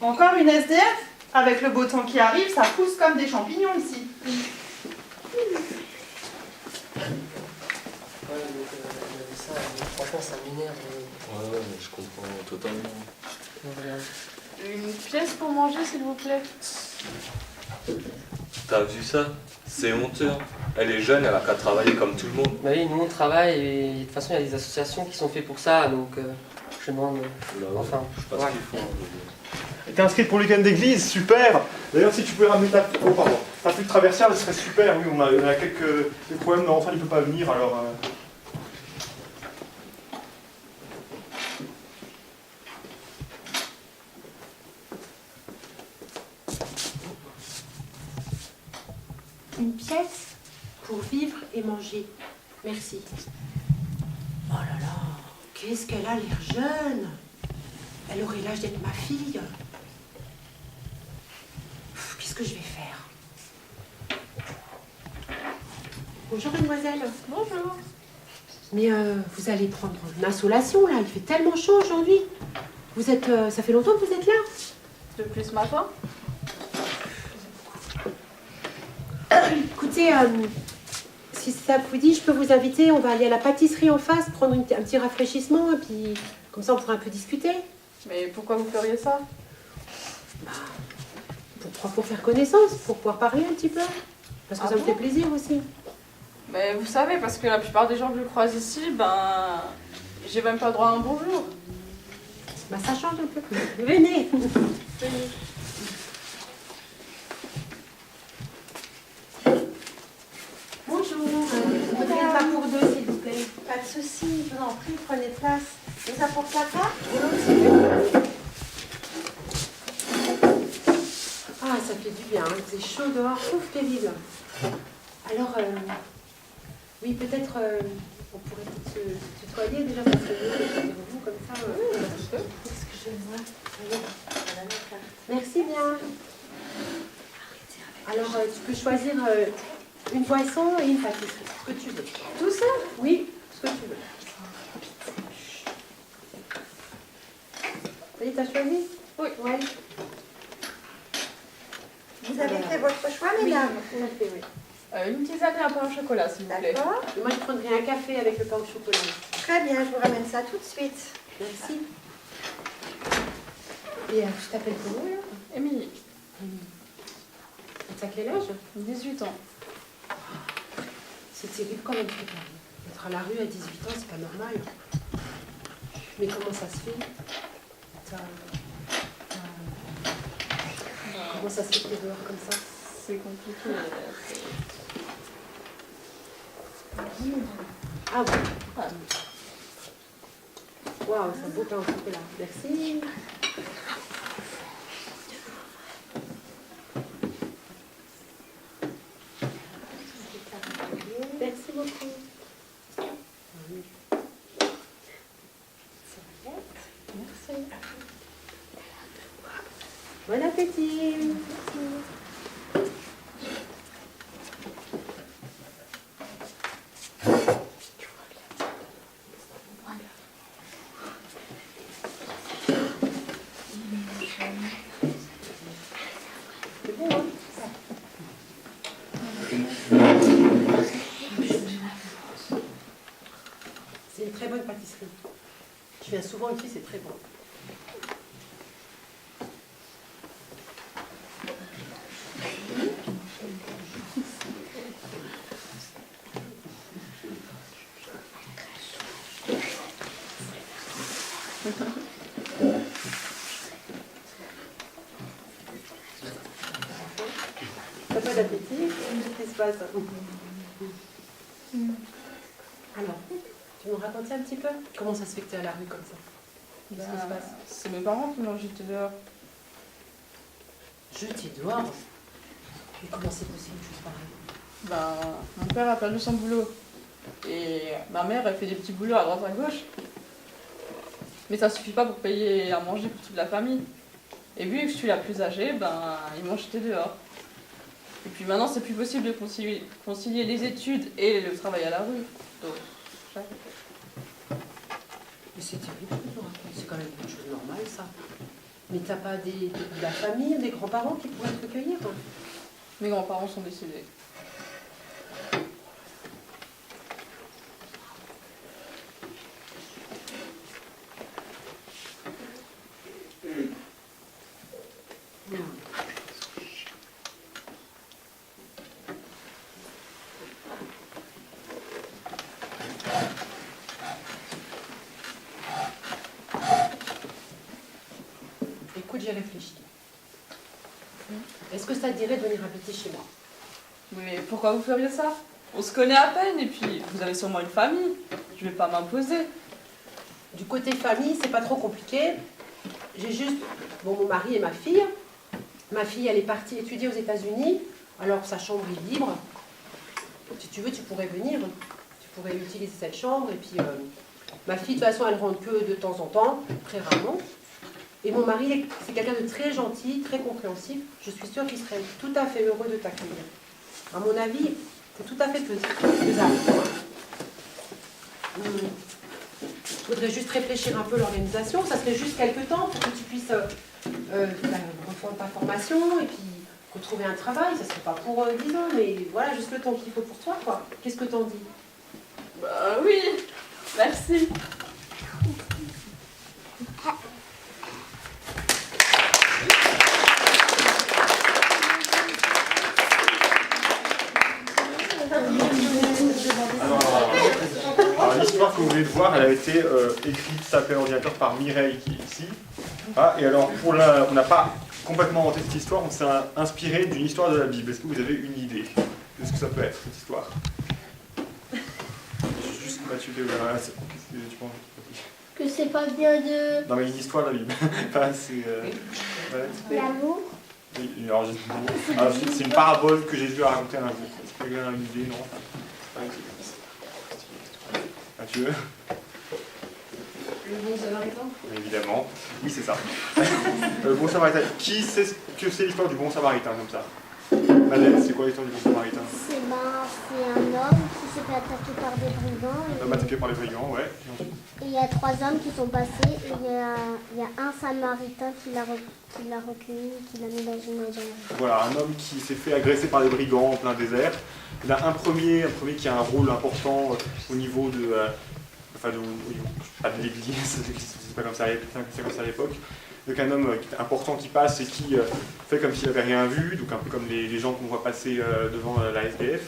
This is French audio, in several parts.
Encore une SDF? Avec le beau temps qui arrive, ça pousse comme des champignons ici. Franchement, ça m'énerve. Ouais, mais je comprends totalement. Une pièce pour manger, s'il vous plaît. T'as vu ça? C'est honteux. Elle est jeune, elle a qu'à travailler comme tout le monde. Bah oui, nous on travaille et de toute façon il y a des associations qui sont faites pour ça, donc je demande. Enfin, je sais pas ouais. ce qu'ils font. T'es inscrite pour le week-end d'église, super. D'ailleurs, si tu pouvais ramener ta flûte traversière, ce serait super. Oui, on a quelques problèmes. L'enfant ne peut pas venir, alors. Une pièce pour vivre et manger. Merci. Oh là là, qu'est-ce qu'elle a l'air jeune. Elle aurait l'âge d'être ma fille. Qu'est-ce que je vais faire? Bonjour mademoiselle. Bonjour. Mais vous allez prendre une insolation là, il fait tellement chaud aujourd'hui. Vous êtes, ça fait longtemps que vous êtes là? Depuis ce matin? Écoutez, si ça vous dit, je peux vous inviter, on va aller à la pâtisserie en face, prendre un petit rafraîchissement, et puis comme ça on pourra un peu discuter. Mais pourquoi vous feriez ça? Pour faire connaissance, pour pouvoir parler un petit peu. Parce que ça me fait plaisir aussi. Mais vous savez, parce que la plupart des gens que je croise ici, ben, j'ai même pas droit à un bonjour. Bah ça change un peu. Venez. Bonjour. Vous voudriez pas pour deux, s'il vous plaît? Pas de souci, je vous en prie, prenez place. Vous apportez la carte? Ah, ça fait du bien, hein. C'est chaud dehors, ouf, terrible. Alors, oui, peut-être, on pourrait se tutoyer déjà, parce que vous, comme ça. Excusez-moi. Merci bien. Alors, tu peux choisir une boisson et une pâtisserie, ce que tu veux. Tout ça? Oui, ce que tu veux. Ça y est, t'as choisi? Oui. Ouais. Vous avez fait votre choix, mesdames? Oui, on a fait, oui. Une tisane et un pain au chocolat, s'il vous plaît. D'accord. Moi, je prendrais un café avec le pain au chocolat. Très bien, je vous ramène ça tout de suite. Merci. Et tu t'appelles comment, là? Émilie, T'as quel âge? 18 ans. C'est terrible quand même. Être à la rue à 18 ans, c'est pas normal. Mais comment ça se fait? Comment ça se fait que t'es dehors comme ça? C'est compliqué. Ah bon? Waouh, c'est un beau pain au chocolat. Merci. Merci beaucoup. Merci. Bon appétit. Merci. C'est bon, hein? C'est une très bonne pâtisserie. Je viens souvent ici, c'est très bon. T'as pas d'appétit? Qu'est-ce qui se passe? Alors, tu nous racontes un petit peu? Comment ça se fait que tu es à la rue comme ça? Qu'est-ce qui se passe? C'est mes parents qui m'ont jeté dehors. Jeté dehors? Mais comment c'est possible une chose pareille? Ben, mon père a perdu son boulot. Et ma mère, elle fait des petits boulots à droite à gauche. Mais ça suffit pas pour payer à manger pour toute la famille. Et vu que je suis la plus âgée, ben, ils m'ont jeté dehors. Et puis maintenant, c'est plus possible de concilier les études et le travail à la rue. Donc, j'arrête. Mais c'est terrible ce que tu racontes. C'est quand même une chose normale, ça. Mais t'as pas de la famille, des grands-parents qui pourraient te recueillir? Mes grands-parents sont décédés. Écoute, j'ai réfléchi. Est-ce que ça te dirait de venir habiter chez moi? Mais pourquoi vous feriez ça? On se connaît à peine et puis vous avez sûrement une famille. Je vais pas m'imposer. Du côté famille, c'est pas trop compliqué. J'ai juste mon mari et ma fille. Ma fille, elle est partie étudier aux États-Unis, alors sa chambre est libre. Si tu veux, tu pourrais venir. Tu pourrais utiliser cette chambre. Et puis, ma fille, de toute façon, elle rentre que de temps en temps, très rarement. Et mon mari, c'est quelqu'un de très gentil, très compréhensif. Je suis sûre qu'il serait tout à fait heureux de t'accueillir. À mon avis, c'est tout à fait faisable. Il faudrait juste réfléchir un peu l'organisation. Ça serait juste quelques temps pour que tu puisses reprendre ta formation et puis retrouver un travail. Ça serait pas pour 10 ans, mais voilà, juste le temps qu'il faut pour toi, quoi. Qu'est-ce que t'en dis? Bah oui, merci. Alors, l'histoire que vous venez de voir, elle a été écrite, tapée à l'ordinateur par Mireille qui est ici. Ah, et alors, on n'a pas complètement inventé cette histoire, on s'est inspiré d'une histoire de la Bible. Est-ce que vous avez une idée de ce que ça peut être, cette histoire? Juste Mathieu Déola, qu'est-ce que tu penses? Que c'est pas bien de Non mais une histoire de la Bible. Enfin, c'est... l'amour. Oui, alors, c'est une parabole que Jésus a racontée un jour. Est-ce que quelqu'un a une idée? Non. Mathieu? Le bon samaritain? Évidemment. Oui, c'est ça. Le bon samaritain. Qui sait ce que c'est l'histoire du bon samaritain comme ça? Madeleine, c'est quoi l'histoire du bon samaritain? C'est un homme qui s'est fait attaquer par des brigands. Un homme attaqué par les brigands, ouais. Et il y a 3 hommes qui sont passés et il y a un samaritain qui l'a recueilli, qui l'a mis dans une maison. Voilà, un homme qui s'est fait agresser par des brigands en plein désert. Il y en a un premier qui a un rôle important au niveau de... pas de l'église, c'est pas comme ça à l'époque. Donc un homme important qui passe et qui fait comme s'il n'avait rien vu, donc un peu comme les gens qu'on voit passer devant la SDF.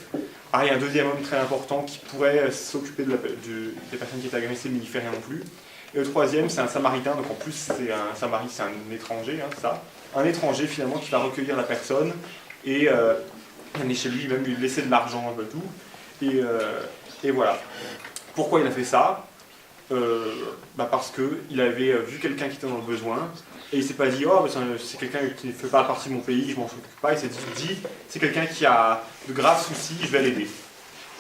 Pareil, un deuxième homme très important qui pourrait s'occuper des personnes qui étaient agressées, mais il ne fait rien non plus. Et le troisième, c'est un samaritain, donc en plus c'est un étranger, hein, ça. Un étranger finalement qui va recueillir la personne et aller chez lui, même lui laisser de l'argent, un peu tout. Et voilà. Pourquoi il a fait ça? Parce qu'il avait vu quelqu'un qui était dans le besoin et il s'est pas dit oh c'est quelqu'un qui ne fait pas partie de mon pays, je m'en occupe pas. Il s'est dit c'est quelqu'un qui a de graves soucis, je vais l'aider.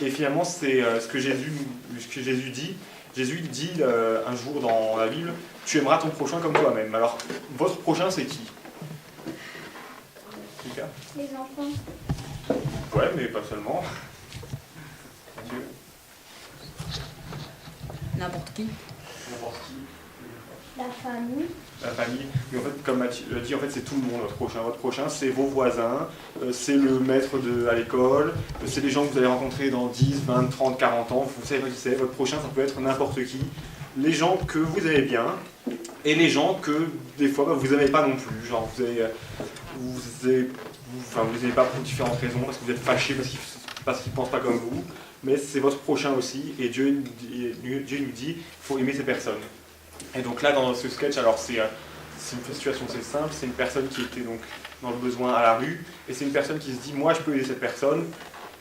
Et finalement c'est ce que Jésus dit. Jésus dit un jour dans la Bible, tu aimeras ton prochain comme toi-même. Alors votre prochain c'est qui? Les enfants. Ouais, mais pas seulement. N'importe qui. N'importe qui. La famille. La famille. Mais en fait, comme Mathieu l'a dit, en fait, c'est tout le monde, votre prochain. Votre prochain, c'est vos voisins, c'est le maître à l'école, c'est les gens que vous allez rencontrer dans 10, 20, 30, 40 ans. Vous savez pas qui c'est. Votre prochain, ça peut être n'importe qui. Les gens que vous aimez bien et les gens que, des fois, vous n'aimez pas non plus. Genre, vous n'aimez pas pour différentes raisons, parce que vous êtes fâché parce qu'ils ne pensent pas comme vous. Mais c'est votre prochain aussi, et Dieu nous dit qu'il faut aimer ces personnes. Et donc là, dans ce sketch, alors c'est une situation assez simple, c'est une personne qui était donc dans le besoin à la rue, et c'est une personne qui se dit, moi je peux aider cette personne,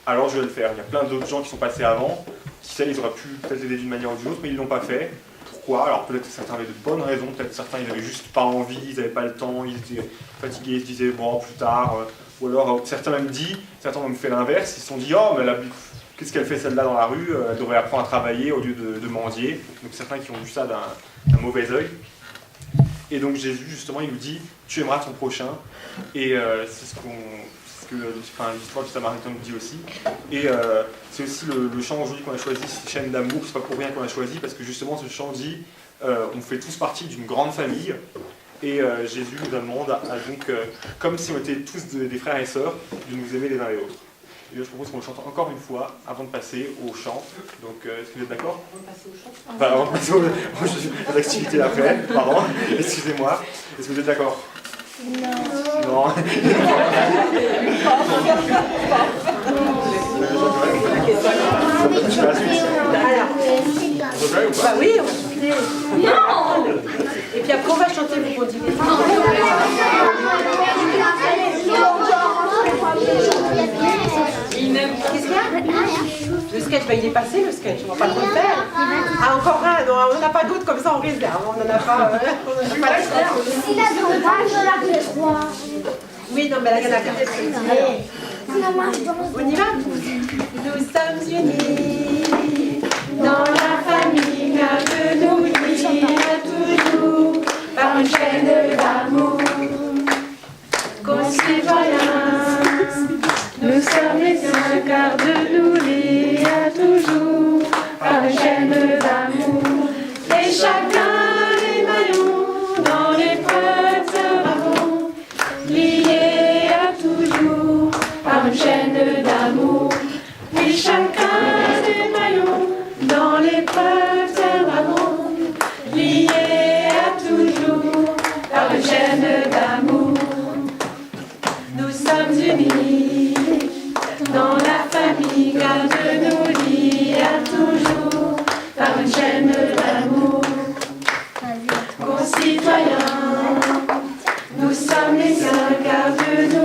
alors je vais le faire. Il y a plein d'autres gens qui sont passés avant, qui savent, ils auraient pu peut-être aider d'une manière ou d'une autre, mais ils ne l'ont pas fait. Pourquoi? Alors peut-être que certains avaient de bonnes raisons, peut-être certains ils n'avaient juste pas envie, ils n'avaient pas le temps, ils étaient fatigués, ils se disaient, bon, plus tard, ou alors certains ont même fait l'inverse, ils se sont dit, oh, mais qu'est-ce qu'elle fait celle-là dans la rue? Elle devrait apprendre à travailler au lieu de mendier. Donc certains qui ont vu ça d'un mauvais œil. Et donc Jésus, justement, il nous dit, tu aimeras ton prochain. Et c'est ce que l'histoire du Samaritain nous dit aussi. Et c'est aussi le chant aujourd'hui qu'on a choisi, c'est Chaîne d'amour. C'est pas pour rien qu'on a choisi, parce que justement ce chant dit, on fait tous partie d'une grande famille. Et Jésus nous demande, donc, comme si on était tous des frères et sœurs, de nous aimer les uns les autres. Et là, je propose qu'on le chante encore une fois avant de passer au chant. Donc, est-ce que vous êtes d'accord? On va passer au chant. Enfin, avant de passer aux activités après, pardon, excusez-moi. Est-ce que vous êtes d'accord? Non. Bah oui, on va chanter. Non. Et puis après on va chanter, vous continuez. Qu'est-ce qu'il y a? Le sketch, bah il est passé le sketch, on va pas le refaire. Ah encore un, non, on n'en a pas d'autres comme ça en réserve, on n'en a pas. On n'en a pas Si la dommage, je la fais 3. Oui, non mais là il y en a qu'un. On y va? Nous sommes unis dans la famille que nous lie toujours par une chaîne d'amour. Concitoyens, nous sommes les siens car de nous lie à toujours par une chaîne d'amour. Et chacun des maillons dans l'épreuve sera bon, liés à toujours par une chaîne d'amour. Et chacun des maillons dans l'épreuve sera bon, liés à toujours par une chaîne d'amour. Nous sommes unis dans la famille car Dieu nous lie à toujours par une chaîne d'amour. Concitoyens, nous sommes les siens car Dieu nous